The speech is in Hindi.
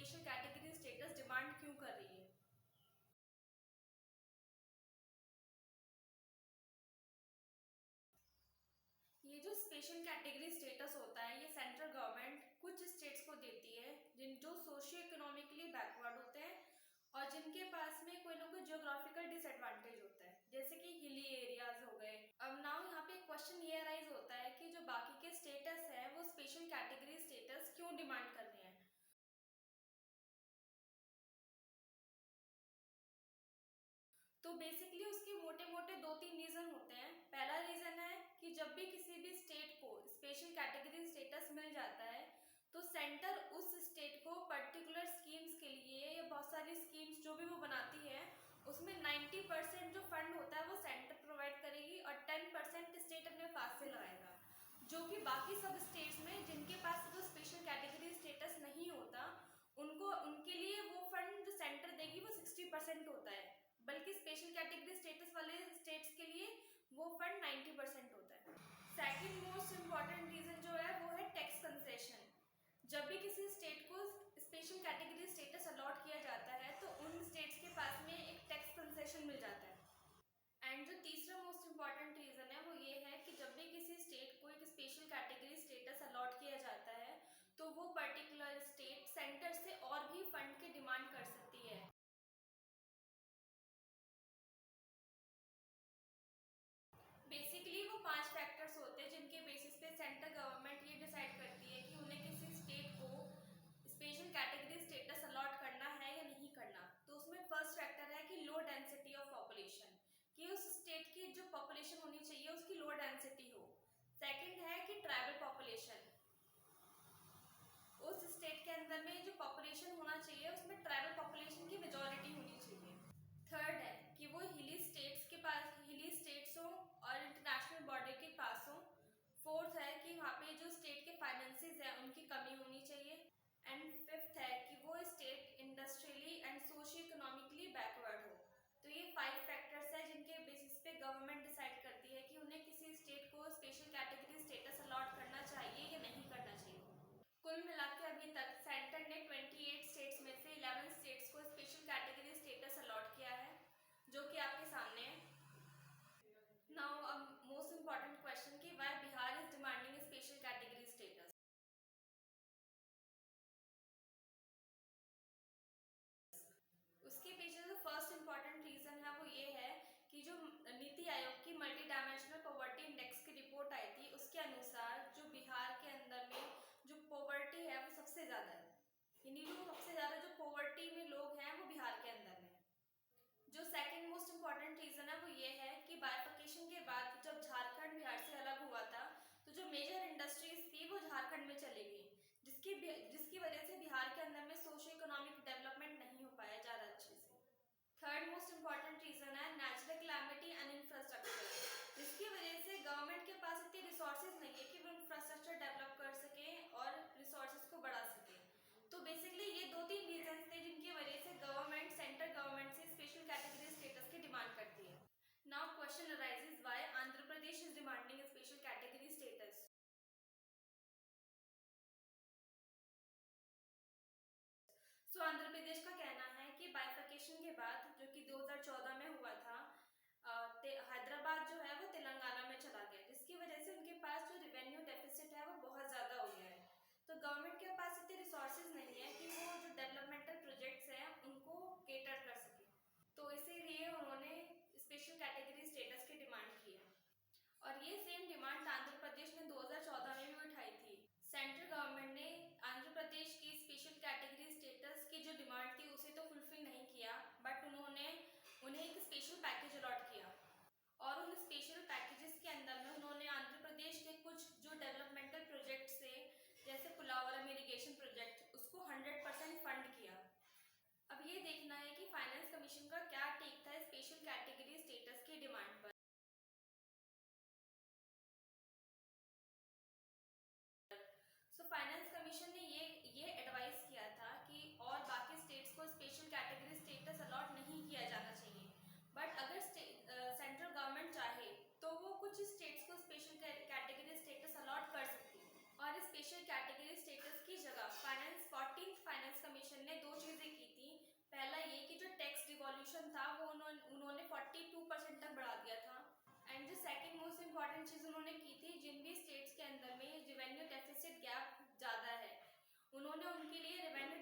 स्पेशल कैटेगरी स्टेटस डिमांड क्यों कर रही है? ये जो स्पेशल कैटेगरी स्टेटस होता है, ये सेंट्रल गवर्नमेंट कुछ स्टेट्स को देती है जिन जो सोशियो इकोनॉमिकली बैकवर्ड होते हैं और जिनके पास में कोई ना कोई जियोग्राफिकल डिसएडवांटेज होता है, जैसे कि हिली एरियाज हो गए। अब नाउ यहाँ पे क्वेश्चन ये अराइज होता है कि जो बाकी के स्टेटस है वो स्पेशल कैटेगरी स्टेटस क्यों डिमांड कर रहे हैं। तो बेसिकली उसके मोटे मोटे दो तीन रीजन होते हैं। पहला रीजन है कि जब भी किसी भी स्टेट को स्पेशल कैटेगरी स्टेटस मिल जाता है तो सेंटर उस स्टेट को पर्टिकुलर स्कीम्स के लिए या बहुत सारी स्कीम्स जो भी वो बनाती है उसमें 90% जो फंड होता है वो सेंटर प्रोवाइड करेगी और 10% स्टेट अपने पास से लगाएगा, जो कि बाकी सब स्टेट्स में जिनके पास जो स्पेशल कैटेगरी स्टेटस नहीं होता उनको उनके लिए वो फंड जो सेंटर देगी वो 60% होता है, बल्कि स्पेशल कैटेगरी स्टेटस वाले स्टेट्स के लिए वो फंड 90% होता है। सेकंड मोस्ट इम्पॉर्टेंट रीजन जो है वो है टैक्स कंसेशन। जब भी किसी स्टेट को स्पेशल कैटेगरी स्टेटस अलॉट किया जाता है तो उन स्टेट्स के पास में एक टैक्स कंसेशन मिल जाता है। एंड जो तीसरा मोस्ट इम्पॉर्टेंट रीज़न है वो ये है कि जब भी किसी स्टेट को एक स्पेशल कैटेगरी स्टेटस अलॉट किया जाता है तो वो पर्टिकुलर स्टेट सेंटर से और भी फंड की डिमांड कर सकती है। बेसिकली वो 5 फैक्टर्स होते हैं जिनके बेसिस पे सेंट्रल गवर्नमेंट ये डिसाइड करती है कि उन्हें किसी स्टेट को स्पेशल कैटेगरी स्टेटस अलॉट करना है या नहीं करना। तो उसमें फर्स्ट फैक्टर है कि लो डेंसिटी ऑफ पॉपुलेशन, कि उस स्टेट की जो पॉपुलेशन होनी चाहिए उसकी लो डेंसिटी हो। सेकंड है कि ट्राइबल पॉपुलेशन, उस स्टेट के अंदर में जो पॉपुलेशन होना चाहिए उसमें ट्राइबल पॉपुलेशन की मेजॉरिटी होनी चाहिए। थर्ड है कि वो हिली स्टेट्स के पास हिली स्टेट्स हो और इंटरनेशनल बॉर्डर के पास हो। फोर्थ है कि वहाँ पे जो स्टेट के फाइनेंसेस है उनकी कमी होनी चाहिए। एंड फिफ्थ है कि वो state industrially and socio economically backward हो। तो ये 5 फैक्टर्स है जिनके बेसिस पे गवर्नमेंट डिसाइड करती है कि उन्हें किसी स्टेट को स्पेशल कैटेगरी स्टेटस अलॉट करना चाहिए या नहीं करना चाहिए। कुल मिला के अभी तक सेंटर ने 28 स्टेट्स में से 11 स्टेट्स को स्पेशल कैटेगरी स्टेटस अलॉट किया है, जो कि आपके सामने है। नाउ अब मोस्ट इम्पॉर्टेंट क्वेश्चन कि why Bihar is demanding special category status. उसके पीछे जो फर्स्ट इम्पॉर्टेंट रीजन है वो ये है कि जो नीति आयोग की मल्टी डायमेंशनल पॉवर्टी इंडेक्स की रिपोर्ट आई थी उसके अनुसार जो बिहार के अंदर में जो पॉवर्टी है वो सबसे ज़्यादा है, यानी जो सबसे ज़्यादा जो पॉवर्टी में लोग हैं वो बिहार के अंदर में। जो सेकंड मोस्ट इम्पॉर्टेंट रीज़न है वो ये है कि बाइफर्केशन के बाद जब झारखंड बिहार से अलग हुआ था तो जो मेजर इंडस्ट्रीज थी वो झारखंड में चली गई, जिसकी वजह से बिहार के अंदर में सोशियो इकोनॉमिक डेवलपमेंट नहीं हो पाया ज़्यादा अच्छे से। थर्ड मोस्ट इम्पॉर्टेंट रीज़न है नेचुरल कैलामिटी एंड इंफ्रास्ट्रक्चर, जिसकी वजह से गवर्नमेंट के पास इतने रिसोर्सेज नहीं है कि वो इंफ्रास्ट्रक्चर डेवलप कर सके और रिसोर्सेज को बढ़ा सके। तो बेसिकली ये दो तीन रीजंस थे जिनकी वजह से गवर्नमेंट सेंट्रल गवर्नमेंट से स्पेशल कैटेगरी स्टेटस की डिमांड करती है। Now question arises why Andhra Pradesh is demanding special category status. So Andhra Pradesh का कहना है कि बाइफर्केशन के बाद जो कि 2014 में हुआ था, हैदराबाद जो है वो तेलंगाना में चला गया, जिसकी वजह से उनके पास जो रिवेन्यू डेफिसिट है वो बहुत ज़्यादा हो गया है। तो गवर्नमेंट के पास इतने रिसोर्सेज नहीं है कि वो जो डेवलपमेंटल प्रोजेक्ट्स हैं उनको केटर कर सके, तो इसीलिए उन्होंने स्पेशल कैटेगरी स्टेटस की डिमांड की है। और ये सेम डिमांड आंध्र प्रदेश ने 2014 में भी उठाई थी। सेंट्रल गवर्नमेंट ने आंध्र प्रदेश की स्पेशल कैटेगरी स्टेटस की जो डिमांड थी उसे तो फुलफिल नहीं किया, बट उन्होंने उन्हें एक स्पेशल पैकेज अलॉट किया और उन स्पेशल पैकेजेस के अंदर में उन्होंने आंध्र प्रदेश के कुछ जो डेवलपमेंटल प्रोजेक्ट्स थे जैसे पुलावरम इरिगेशन प्रोजेक्ट उसको 100% फंड किया। अब ये देखना है कि फाइनेंस कमीशन का क्या टेक था स्पेशल कैटेगरी स्टेटस की डिमांड पर। सो फाइनेंस कमीशन ने ये एडवाइस किया था कि और बाकी स्टेट्स को स्पेशल कैटेगरी स्टेटस अलॉट नहीं किया जाना चाहिए, बट अगर पोर्शन था वो उन्होंने 42% तक बढ़ा दिया था। एंड जो सेकंड मोस्ट इम्पॉर्टेंट चीज़ उन्होंने की थी, जिन भी स्टेट्स के अंदर में रेवेन्यू डेफिसिट गैप ज़्यादा है, उन्होंने उनके लिए रेवेन्यू